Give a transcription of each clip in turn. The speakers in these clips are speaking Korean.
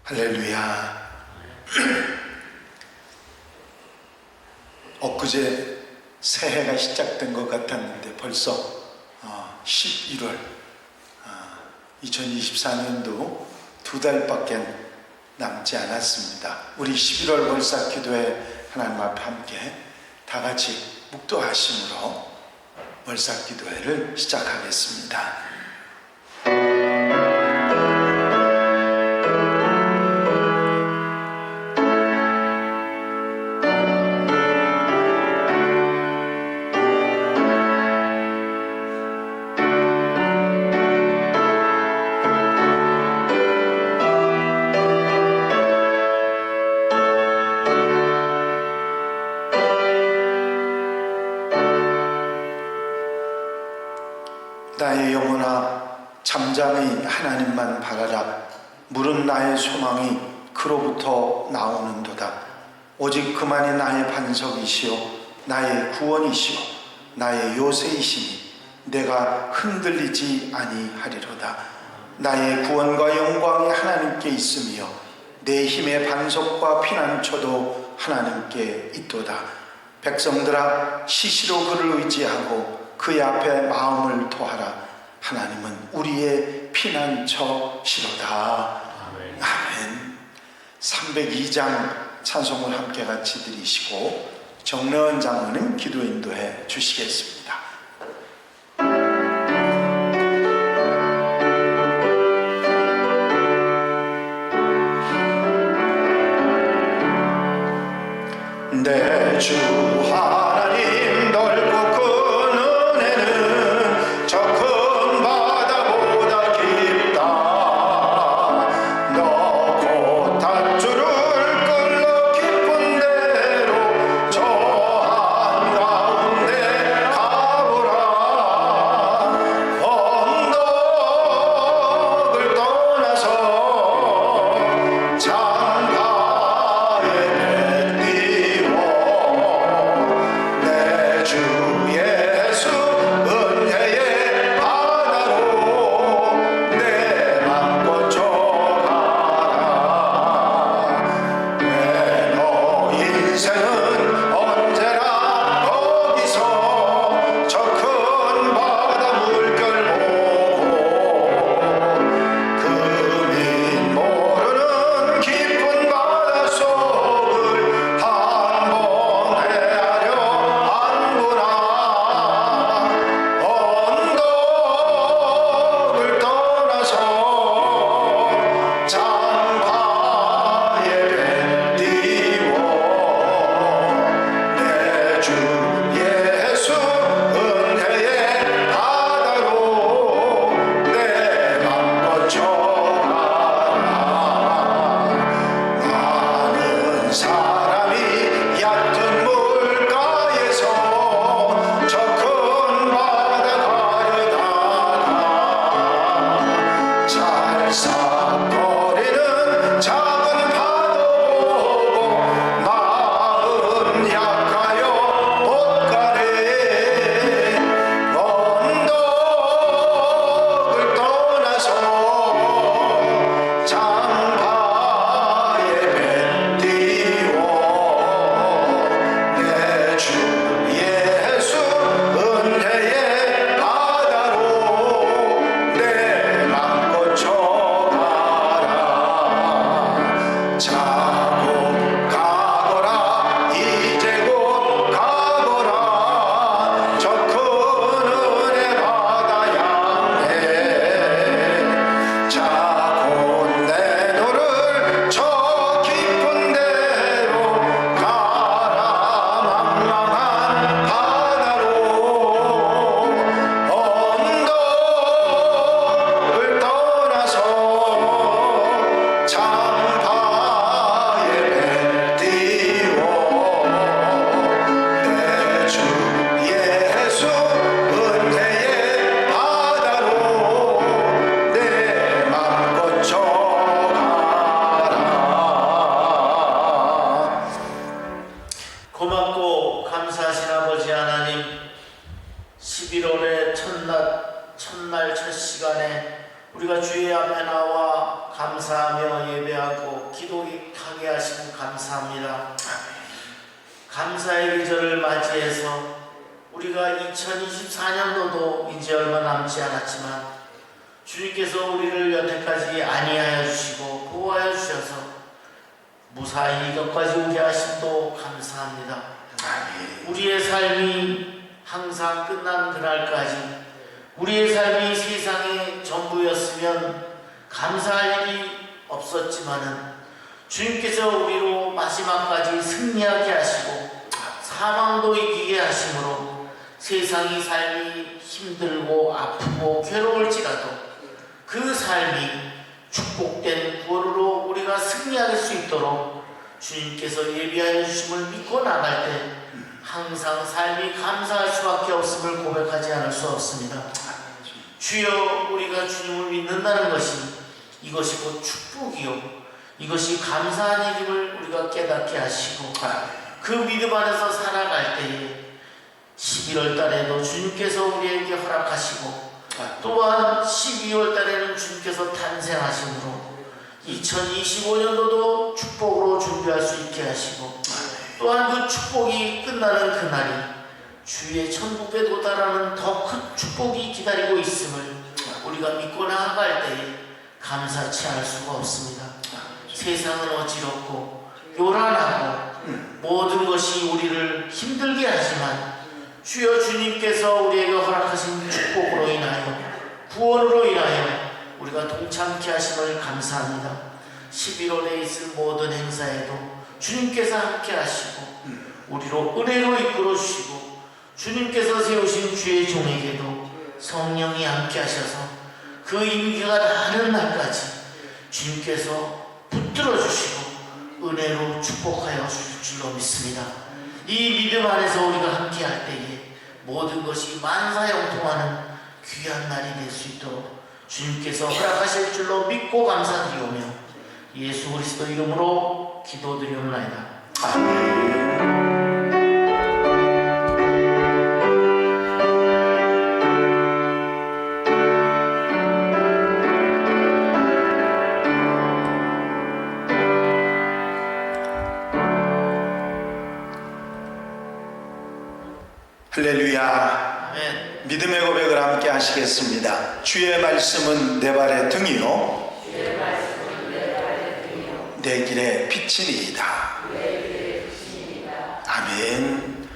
할렐루야. 엊그제 새해가 시작된 것 같았는데 벌써 11월 2024년도 2달밖에 남지 않았습니다. 우리 11월 월삭 기도회 하나님 앞에 함께 다 같이 묵도하심으로 월삭 기도회를 시작하겠습니다. 나의 영혼아 잠잠히 하나님만 바라라. 물은 나의 소망이 그로부터 나오는도다. 오직 그만이 나의 반석이시요 나의 구원이시요 나의 요새이시니 내가 흔들리지 아니하리로다. 나의 구원과 영광이 하나님께 있으며 내 힘의 반석과 피난처도 하나님께 있도다. 백성들아 시시로 그를 의지하고 그의 앞에 마음을 토하라. 하나님은 우리의 피난처시로다. 아멘. 302장 찬송을 함께 같이 드리시고 정래원 장로님 기도 인도해 주시겠습니다. 내 주 하나님 넓고 큰 은혜는 저 큰 바다보다 깊다. 너 곧 닷줄을 끌러 깊은 데로 저 한가운데 가보라. 언덕을 떠나서 창가에 뱃띠워 내 주 예수 은혜의 바다로 내 맘 꽂혀가라. 내 너 인생은 언제나 거기서 저 큰 바다 물결 보고 금이 모르는 깊은 바닷속을 한번 헤아려 안구나. 언덕을 떠나서 창가에 뱃띠워 내 주 예수 은혜의 바다로 내 맘 꽂혀가라. 많은 사람이 얕은 물가에서 저 큰 바다 가려다가 찰싹거리는 작은 파도 보고 마음 약하여 못 가네. 언덕을 떠나서 창가에 뱃띠워 내 주 예수 은혜의 바다로 내 맘 꽂혀가라. 자고 가거라 이제 곧 가거라. 저 큰 은혜 바다 향해 자고 내 너를 저 깊은 데로 가라. 망망한 바다로 언덕을 떠나서 창가에 뱃띠워 내 주 예수 은혜의 바다로 내 맘 꽂혀가라. 고맙고 감사하신 아버지 하나님, 11월의 첫날 첫 시간에 우리가 주의 앞에 나와 감사하며 예배하고 기도하게 하시면 감사합니다. 감사의 계절을 맞이해서 우리가 2024년도도 이제 얼마 남지 않았지만 주님께서 우리를 여태까지 안위하여 주시고 보호하여 주셔서 무사히 이것까지 오게 하심도 감사합니다. 우리의 삶이 항상 끝난 그날까지 우리의 삶이 세상의 전부였으면 감사할 일이 없었지만은 주님께서 우리로 마지막까지 승리하게 하시고 사망도 이기게 하심으로 세상의 삶이 힘들고 아프고 괴로울지라도 그 삶이 축복된 구원으로 우리가 승리할 수 있도록 주님께서 예비하여 주심을 믿고 나갈 때 항상 삶이 감사할 수밖에 없음을 고백하지 않을 수 없습니다. 주여, 우리가 주님을 믿는다는 것이 이것이 곧 축복이요 이것이 감사한 일임을 우리가 깨닫게 하시고 그 믿음 안에서 살아갈 때에 11월 달에도 주님께서 우리에게 허락하시고 또한 12월 달에는 주님께서 탄생하심으로 2025년도도 축복으로 준비할 수 있게 하시고 또한 그 축복이 끝나는 그날이 주의 천국에 도달하는 더 큰 축복이 기다리고 있음을 우리가 믿고 나아갈 때에 감사치 않을 수가 없습니다. 세상은 어지럽고 요란하고 모든 것이 우리를 힘들게 하지만 주여 주님께서 우리에게 허락하신 축복으로 인하여 구원으로 인하여 우리가 동참케 하심을 감사합니다. 11월에 있을 모든 행사에도 주님께서 함께 하시고 우리로 은혜로 이끌어 주시고 주님께서 세우신 주의 종에게도 성령이 함께 하셔서 그 임기가 다하는 날까지 주님께서 붙들어 주시고 은혜로 축복하여 주실 줄로 믿습니다. 이 믿음 안에서 우리가 함께 할 때에 모든 것이 만사형통하는 귀한 날이 될 수 있도록 주님께서 허락하실 줄로 믿고 감사드리오며 예수 그리스도 이름으로 기도드리옵나이다. 아멘. 할렐루야. 아멘. 믿음의 고백을 함께 하시겠습니다. 주의 말씀은 내 발의 등이요 내 길의 빛이니이다. 아멘.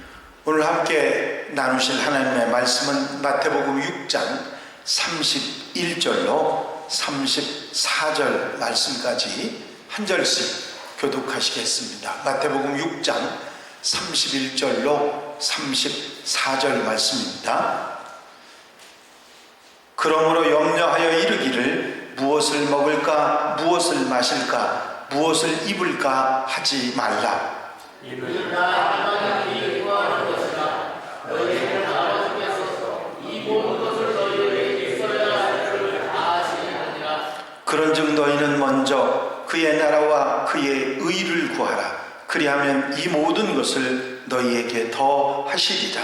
오늘 함께 나누실 하나님의 말씀은 마태복음 6장 31절로 34절 말씀까지 한 절씩 교독하시겠습니다. 마태복음 6장 31절로 34절 말씀입니다. 그러므로 염려하여 이르기를 무엇을 먹을까 무엇을 마실까 무엇을 입을까 하지 말라. 그런즉 너희는 먼저 그의 나라와 그의 의를 구하라. 그리하면 이 모든 것을 너희에게 더 하시리라.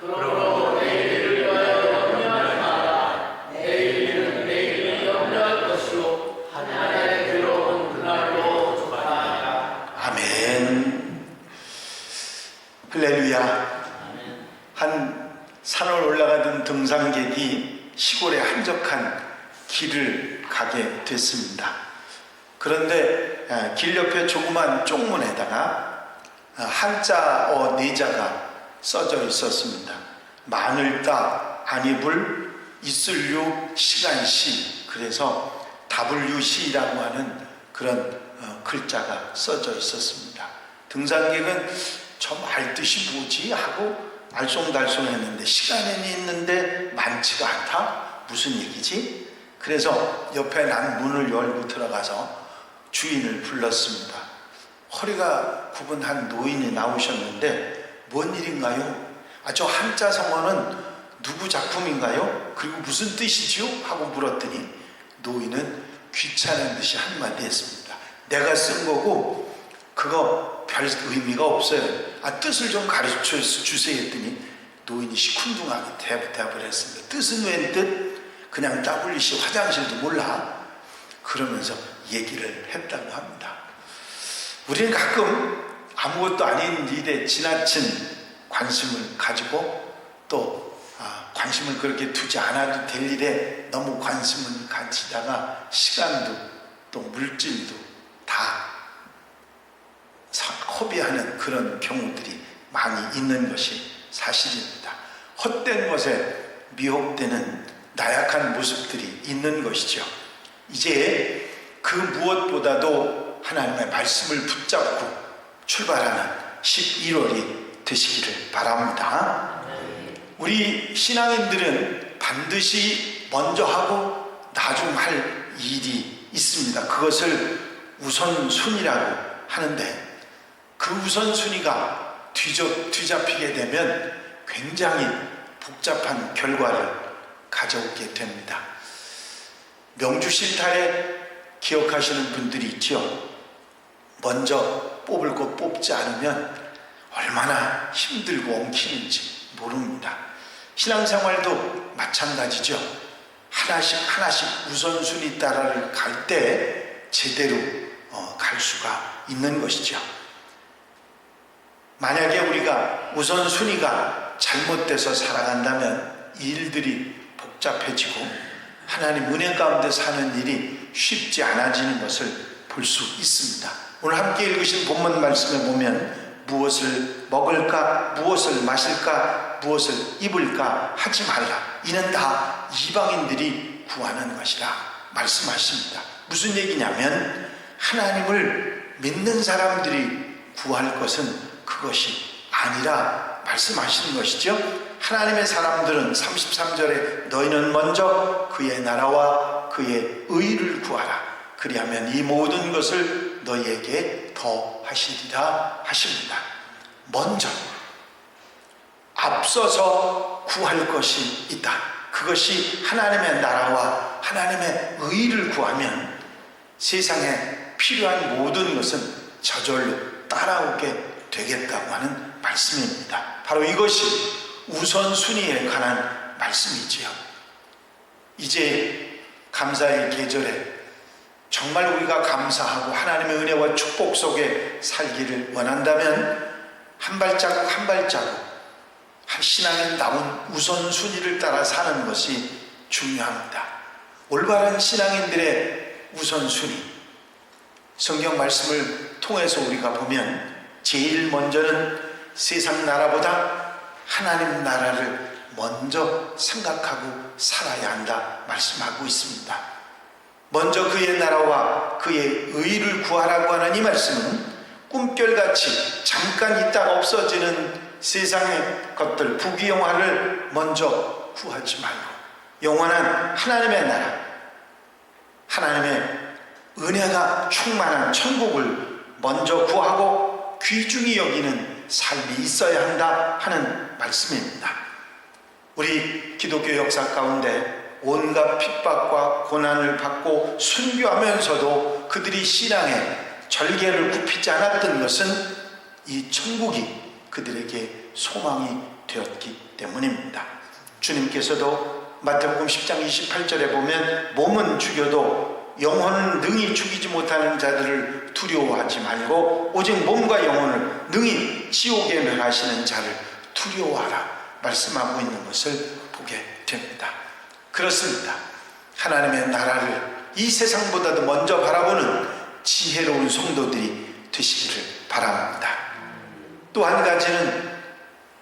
그러므로 내일을 위하여 염려하지 마라. 내일은 내일이 염려할 것이요 하나의 괴로운 그날로 주하라. 아멘. 할렐루야. 한 산을 올라가던 등산객이 시골의 한적한 길을 가게 됐습니다. 그런데 길 옆에 조그만 쪽문에다가 한자어 네자가 써져 있었습니다. 마늘따 안입을 있을류 시간시. 그래서 WC라고 하는 그런 글자가 써져 있었습니다. 등산객은 저 말뜻이 뭐지 하고 알쏭달쏭했는데 시간이 있는데 많지가 않다? 무슨 얘기지? 그래서 옆에 난 문을 열고 들어가서 주인을 불렀습니다. 허리가 굽은 한 노인이 나오셨는데 뭔 일인가요? 저 한자 성어는 누구 작품인가요? 그리고 무슨 뜻이지요? 하고 물었더니 노인은 귀찮은 듯이 한마디 했습니다. 내가 쓴 거고 그거 별 의미가 없어요. 뜻을 좀 가르쳐 주세요 했더니 노인이 시큰둥하게 대답을 했습니다. 뜻은 웬 뜻? 그냥 WC 화장실도 몰라. 그러면서 얘기를 했다고 합니다. 우리는 가끔 아무것도 아닌 일에 지나친 관심을 가지고 또 관심을 그렇게 두지 않아도 될 일에 너무 관심을 가지다가 시간도 또 물질도 다 허비하는 그런 경우들이 많이 있는 것이 사실입니다. 헛된 것에 미혹되는 나약한 모습들이 있는 것이죠. 이제 그 무엇보다도 하나님의 말씀을 붙잡고 출발하는 11월이 되시기를 바랍니다. 우리 신앙인들은 반드시 먼저 하고 나중 할 일이 있습니다. 그것을 우선순위라고 하는데 그 우선순위가 뒤잡히게 되면 굉장히 복잡한 결과를 가져오게 됩니다. 명주실타래 기억하시는 분들이 있죠. 먼저 뽑을 거 뽑지 않으면 얼마나 힘들고 엉키는지 모릅니다. 신앙생활도 마찬가지죠. 하나씩 우선순위 따라를 갈 때 제대로 갈 수가 있는 것이죠. 만약에 우리가 우선순위가 잘못돼서 살아간다면 일들이 복잡해지고 하나님 은혜 가운데 사는 일이 쉽지 않아지는 것을 볼 수 있습니다. 오늘 함께 읽으신 본문 말씀에 보면 무엇을 먹을까, 무엇을 마실까, 무엇을 입을까 하지 말라. 이는 다 이방인들이 구하는 것이라 말씀하십니다. 무슨 얘기냐면 하나님을 믿는 사람들이 구할 것은 그것이 아니라 말씀하시는 것이죠. 하나님의 사람들은 33절에 너희는 먼저 그의 나라와 그의 의를 구하라. 그리하면 이 모든 것을 너희에게 더하시리라 하십니다. 먼저 앞서서 구할 것이 있다. 그것이 하나님의 나라와 하나님의 의를 구하면 세상에 필요한 모든 것은 저절로 따라오게 되겠다고 하는 말씀입니다. 바로 이것이 우선순위에 관한 말씀이지요. 이제 감사의 계절에 정말 우리가 감사하고 하나님의 은혜와 축복 속에 살기를 원한다면 한 발자국 한 발자국 한 신앙에 나온 우선순위를 따라 사는 것이 중요합니다. 올바른 신앙인들의 우선순위, 성경 말씀을 통해서 우리가 보면 제일 먼저는 세상 나라보다 하나님 나라를 먼저 생각하고 살아야 한다 말씀하고 있습니다. 먼저 그의 나라와 그의 의를 구하라고 하는 이 말씀은 꿈결같이 잠깐 있다가 없어지는 세상의 것들, 부귀영화를 먼저 구하지 말고 영원한 하나님의 나라, 하나님의 은혜가 충만한 천국을 먼저 구하고 귀중히 여기는 삶이 있어야 한다 하는 말씀입니다. 우리 기독교 역사 가운데 온갖 핍박과 고난을 받고 순교하면서도 그들이 신앙에 절개를 굽히지 않았던 것은 이 천국이 그들에게 소망이 되었기 때문입니다. 주님께서도 마태복음 10장 28절에 보면 몸은 죽여도 영혼은 능히 죽이지 못하는 자들을 두려워하지 말고 오직 몸과 영혼을 능히 지옥에 멸하시는 자를 두려워하라 말씀하고 있는 것을 보게 됩니다. 그렇습니다. 하나님의 나라를 이 세상보다도 먼저 바라보는 지혜로운 성도들이 되시기를 바랍니다. 또 한 가지는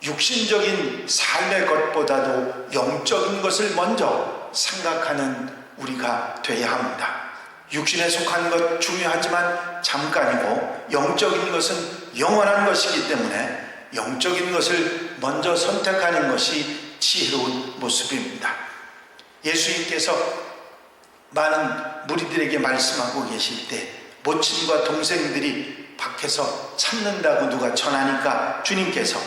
육신적인 삶의 것보다도 영적인 것을 먼저 생각하는 우리가 되어야 합니다. 육신에 속한 것 중요하지만 잠깐이고 영적인 것은 영원한 것이기 때문에 영적인 것을 먼저 선택하는 것이 지혜로운 모습입니다. 예수님께서 많은 무리들에게 말씀하고 계실 때 모친과 동생들이 밖에서 찾는다고 누가 전하니까 주님께서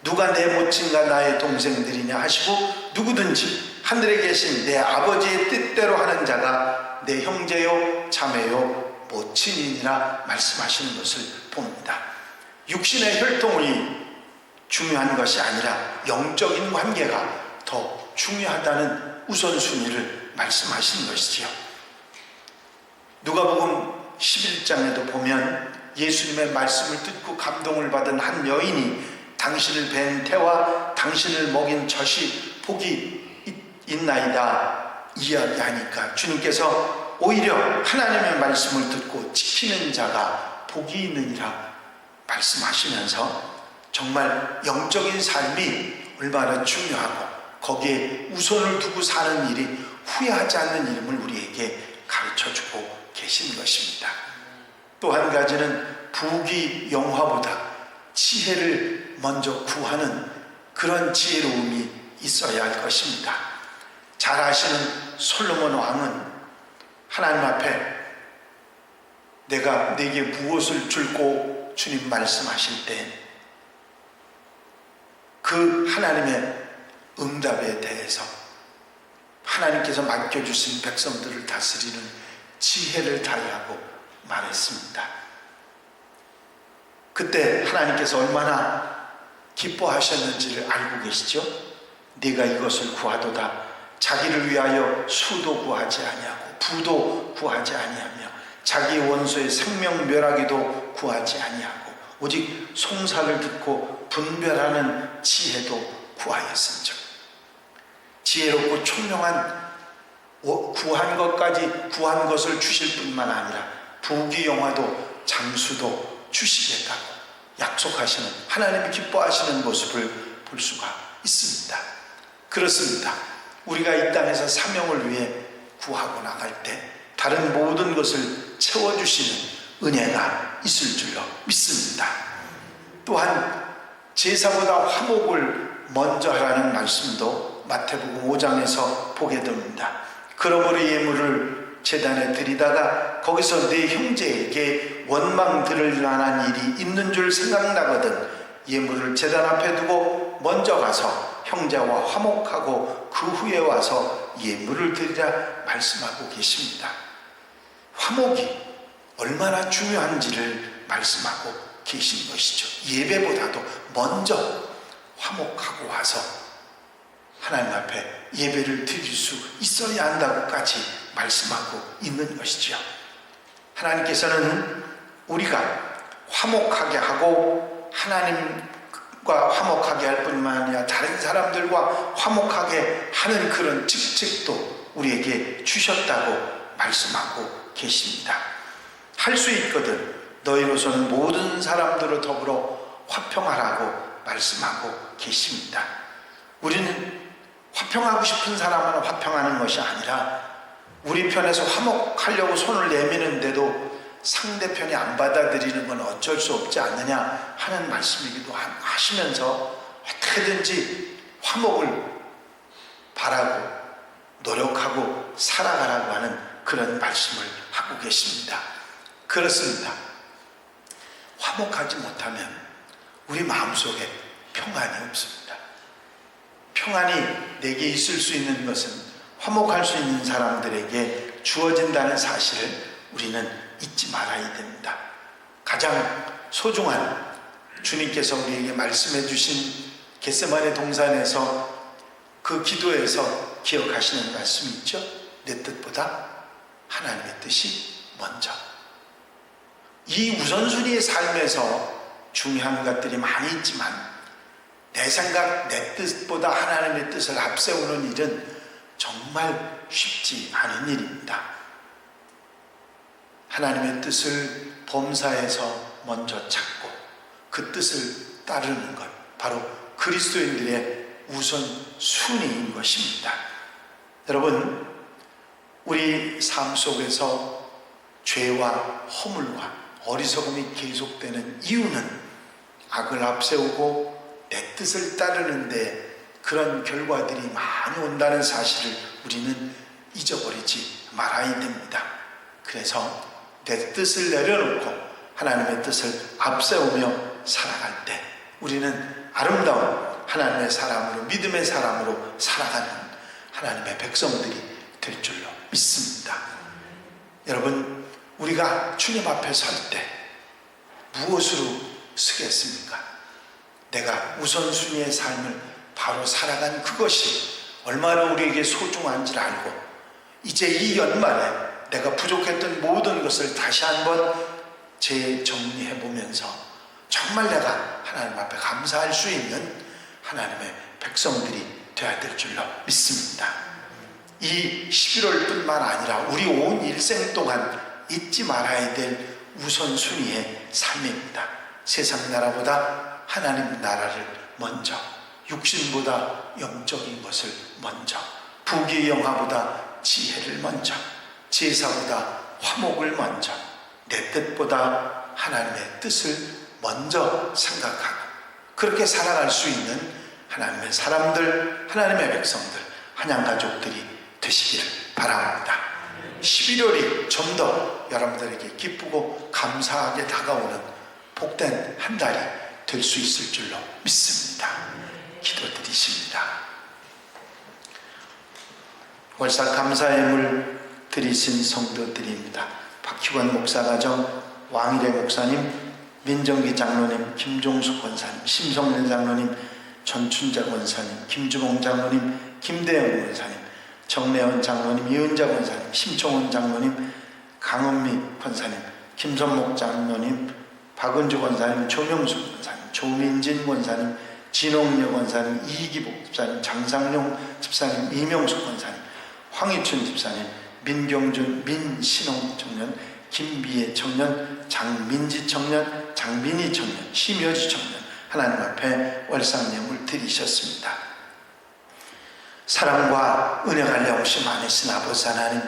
누가 내 모친과 나의 동생들이냐 하시고 누구든지 하늘에 계신 내 아버지의 뜻대로 하는 자가 내 형제요 자매요 모친이니라 말씀하시는 것을 봅니다. 육신의 혈통이 중요한 것이 아니라 영적인 관계가 더 중요하다는 우선순위를 말씀하신 것이지요. 누가복음 11장에도 보면 예수님의 말씀을 듣고 감동을 받은 한 여인이 당신을 뵌 태와 당신을 먹인 젖이 복이 있나이다 이야기하니까 주님께서 오히려 하나님의 말씀을 듣고 지키는 자가 복이 있느니라 말씀하시면서 정말 영적인 삶이 얼마나 중요하고 거기에 우선을 두고 사는 일이 후회하지 않는 이름을 우리에게 가르쳐주고 계신 것입니다. 또 한 가지는 부귀 영화보다 지혜를 먼저 구하는 그런 지혜로움이 있어야 할 것입니다. 잘 아시는 솔로몬 왕은 하나님 앞에 내가 네게 무엇을 줄고 주님 말씀하실 때 그 하나님의 응답에 대해서 하나님께서 맡겨주신 백성들을 다스리는 지혜를 다하고 말했습니다. 그때 하나님께서 얼마나 기뻐하셨는지를 알고 계시죠? 네가 이것을 구하도다. 자기를 위하여 수도 구하지 아니하고 부도 구하지 아니하며 자기 원수의 생명 멸하기도 구하지 아니하고 오직 송사를 듣고 분별하는 지혜도 구하였음즉 지혜롭고 총명한 구한 것을 주실 뿐만 아니라 부귀 영화도 장수도 주시겠다고 약속하시는 하나님이 기뻐하시는 모습을 볼 수가 있습니다. 그렇습니다. 우리가 이 땅에서 사명을 위해 구하고 나갈 때 다른 모든 것을 채워주시는 은혜가 있을 줄로 믿습니다. 또한 제사보다 화목을 먼저 하라는 말씀도 마태복음 5장에서 보게 됩니다. 그러므로 예물을 제단에 드리다가 거기서 네 형제에게 원망 들을 만한 일이 있는 줄 생각나거든 예물을 제단 앞에 두고 먼저 가서 형제와 화목하고 그 후에 와서 예물을 드리라 말씀하고 계십니다. 화목이 얼마나 중요한지를 말씀하고 계신 것이죠. 예배보다도 먼저 화목하고 와서 하나님 앞에 예배를 드릴 수 있어야 한다고까지 말씀하고 있는 것이죠. 하나님께서는 우리가 화목하게 하고 하나님과 화목하게 할 뿐만 아니라 다른 사람들과 화목하게 하는 그런 직책도 우리에게 주셨다고 말씀하고 계십니다. 할 수 있거든 너희로서는 모든 사람들을 더불어 화평하라고 말씀하고 계십니다. 우리는 화평하고 싶은 사람은 화평하는 것이 아니라 우리 편에서 화목하려고 손을 내미는데도 상대편이 안 받아들이는 건 어쩔 수 없지 않느냐 하는 말씀이기도 하시면서 어떻게든지 화목을 바라고 노력하고 살아가라고 하는 그런 말씀을 하고 계십니다. 그렇습니다. 화목하지 못하면 우리 마음속에 평안이 없습니다. 평안이 내게 있을 수 있는 것은 화목할 수 있는 사람들에게 주어진다는 사실을 우리는 잊지 말아야 됩니다. 가장 소중한 주님께서 우리에게 말씀해 주신 겟세마네 동산에서 그 기도에서 기억하시는 말씀이 있죠. 내 뜻보다 하나님의 뜻이 먼저. 이 우선순위의 삶에서 중요한 것들이 많이 있지만 내 생각, 내 뜻보다 하나님의 뜻을 앞세우는 일은 정말 쉽지 않은 일입니다. 하나님의 뜻을 범사에서 먼저 찾고 그 뜻을 따르는 것, 바로 그리스도인들의 우선순위인 것입니다. 여러분, 우리 삶 속에서 죄와 허물과 어리석음이 계속되는 이유는 악을 앞세우고 내 뜻을 따르는데 그런 결과들이 많이 온다는 사실을 우리는 잊어버리지 말아야 됩니다. 그래서 내 뜻을 내려놓고 하나님의 뜻을 앞세우며 살아갈 때 우리는 아름다운 하나님의 사람으로, 믿음의 사람으로 살아가는 하나님의 백성들이 될 줄로 믿습니다. 여러분, 우리가 주님 앞에 설 때 무엇으로 쓰겠습니까? 내가 우선순위의 삶을 바로 살아간 그것이 얼마나 우리에게 소중한지를 알고 이제 이 연말에 내가 부족했던 모든 것을 다시 한번 재정리해 보면서 정말 내가 하나님 앞에 감사할 수 있는 하나님의 백성들이 되어야 될 줄로 믿습니다. 이 11월뿐만 아니라 우리 온 일생 동안 잊지 말아야 될 우선순위의 삶입니다. 세상 나라보다 하나님 나라를 먼저, 육신보다 영적인 것을 먼저, 부귀의 영화보다 지혜를 먼저, 제사보다 화목을 먼저, 내 뜻보다 하나님의 뜻을 먼저 생각하고 그렇게 살아갈 수 있는 하나님의 사람들, 하나님의 백성들, 한양가족들이 되시기를 바랍니다. 11월이 좀 더 여러분들에게 기쁘고 감사하게 다가오는 복된 한 달이 될 수 있을 줄로 믿습니다. 기도드리십니다. 월삭 감사예물 드리신 성도들입니다. 박희원 목사가정, 왕일의 목사님, 민정기 장로님, 김종숙 권사님, 심성래 장로님, 전춘자 권사님, 김주봉 장로님, 김대영 권사님, 정래원 장로님, 이은자 권사님, 심청원 장로님, 강은미 권사님, 김선목 장로님, 박은주 권사님, 조명숙 권사님, 조민진 권사님, 진홍여 권사님, 이기복 집사님, 장상용 집사님, 이명숙 권사님, 황희춘 집사님, 민경준, 민신홍 청년, 김비애 청년, 장민지 청년, 장민희 청년, 심여지 청년, 하나님 앞에 월상예물 드리셨습니다. 사랑과 은혜가 영시 많으신 아버지 하나님,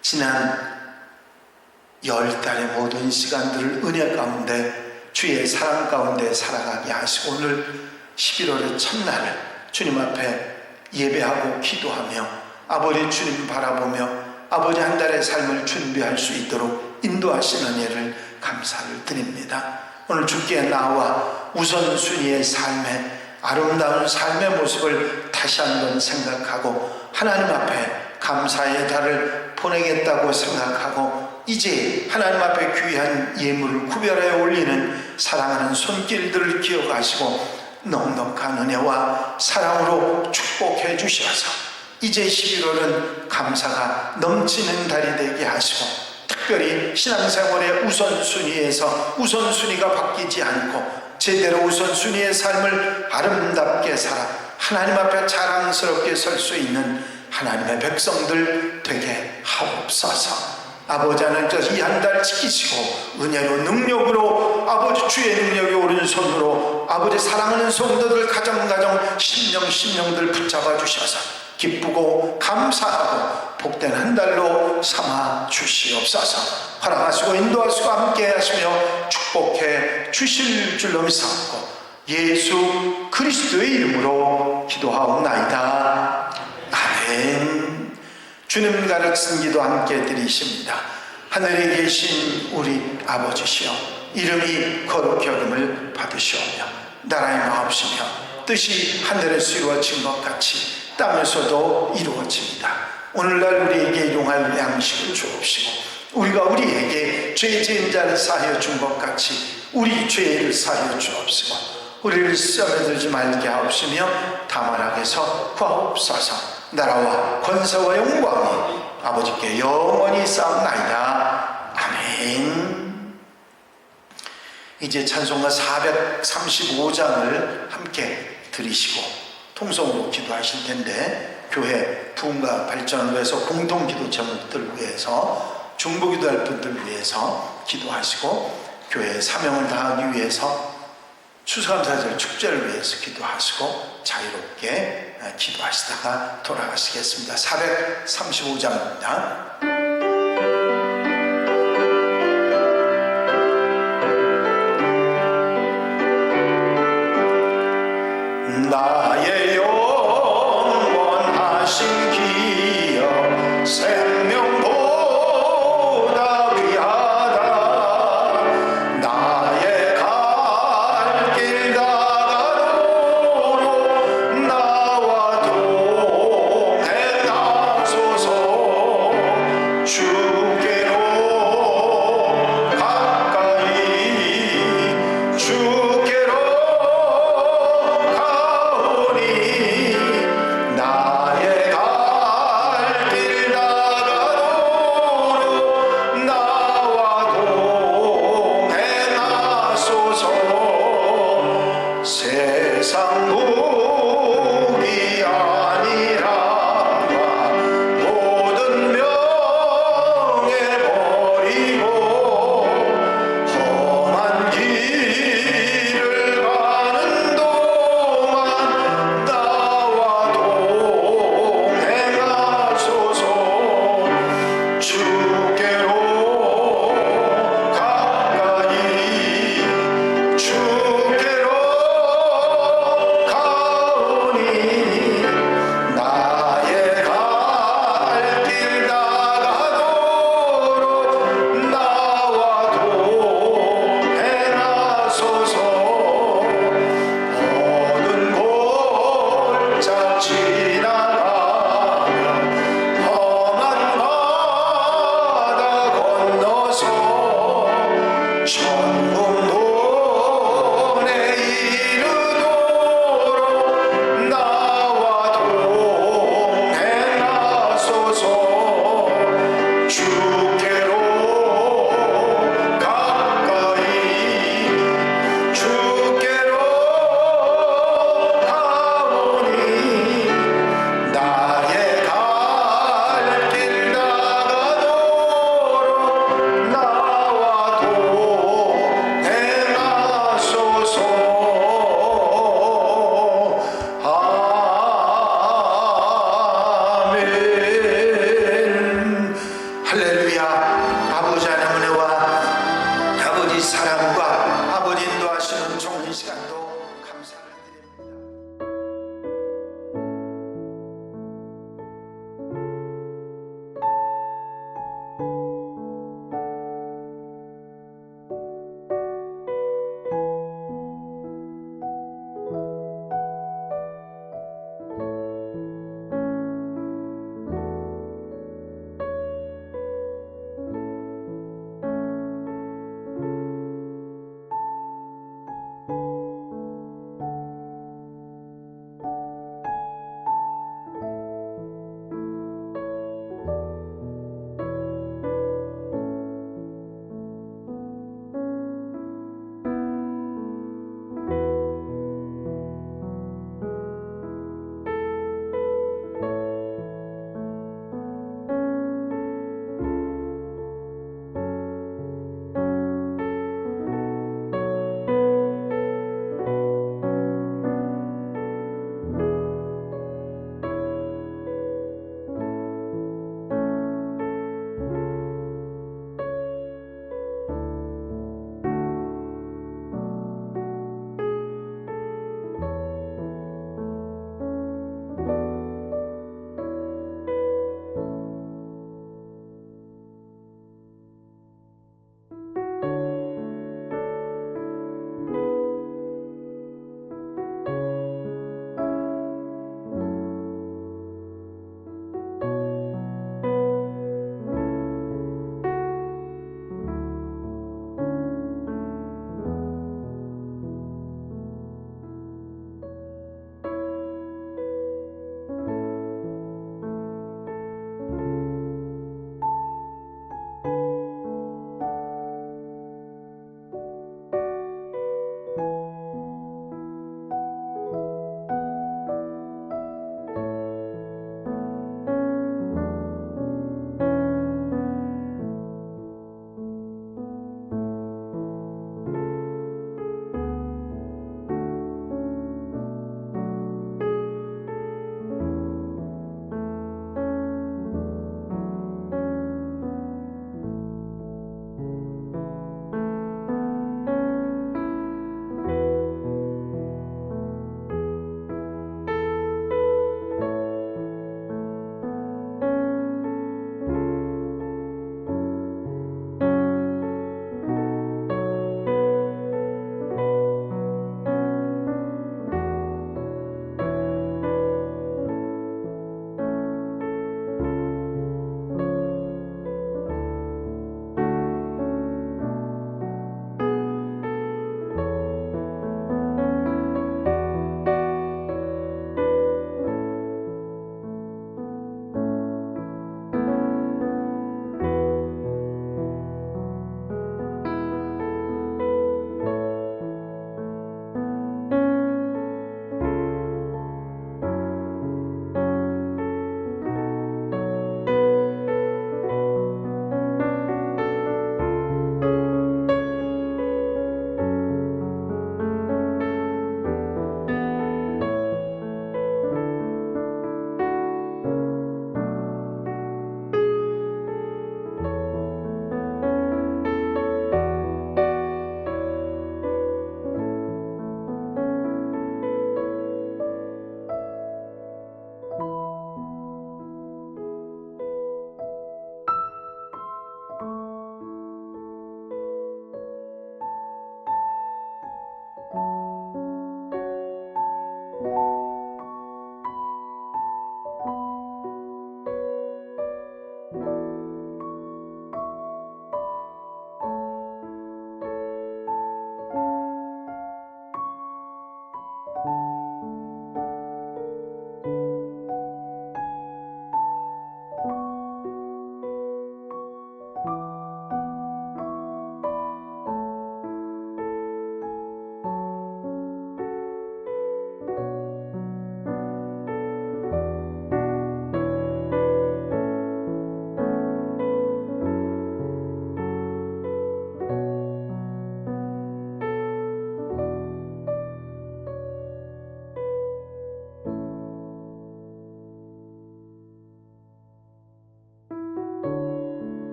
지난 10달의 모든 시간들을 은혜 가운데 주의 사랑 가운데 살아가게 하시고 오늘 11월의 첫날을 주님 앞에 예배하고 기도하며 아버지 주님 바라보며 아버지 한 달의 삶을 준비할 수 있도록 인도하시는 은혜를 감사를 드립니다. 오늘 주께 나와 우선순위의 삶의 아름다운 삶의 모습을 다시 한번 생각하고 하나님 앞에 감사의 달을 보내겠다고 생각하고 이제 하나님 앞에 귀한 예물을 구별하여 올리는 사랑하는 손길들을 기억하시고 넉넉한 은혜와 사랑으로 축복해 주셔서 이제 11월은 감사가 넘치는 달이 되게 하시고 특별히 신앙생활의 우선순위에서 우선순위가 바뀌지 않고 제대로 우선순위의 삶을 아름답게 살아 하나님 앞에 자랑스럽게 설 수 있는 하나님의 백성들 되게 하옵소서. 아버지 하나님께서 이 한 달 지키시고 은혜로 능력으로 아버지 주의 능력이 오른손으로 아버지 사랑하는 성도들 가정가정 심령들 붙잡아 주셔서 기쁘고 감사하고 복된 한 달로 삼아 주시옵소서. 허락하시고 인도하시고 함께 하시며 축복해 주실 줄로 믿사옵고 예수 그리스도의 이름으로 기도하옵나이다. 아멘. 주님 가르친 기도 함께 드리십니다. 하늘에 계신 우리 아버지시여, 이름이 거룩히 여김을 받으시오며 나라의 마옵시며 뜻이 하늘에서 이루어진 것 같이 땅에서도 이루어집니다. 오늘날 우리에게 용할 양식을 주옵시고 우리가 우리에게 죄 지은 자를 사하여 준 것 같이 우리 죄를 사하여 주옵시고 우리를 시험에 들지 말게 하옵시며 다만 악에서 구하옵소서. 나라와 권세와 영광이 아버지께 영원히 쌓옵나이다. 아멘. 이제 찬송가 435장을 함께 들으시고 통성으로 기도하실 텐데 교회 부흥과 발전을 위해서 공동기도 제목들을 위해서 중보기도할 분들 위해서 기도하시고 교회의 사명을 다하기 위해서 추수감사절 축제를 위해서 기도하시고 자유롭게 기도하시다가 돌아가시겠습니다. 435장입니다.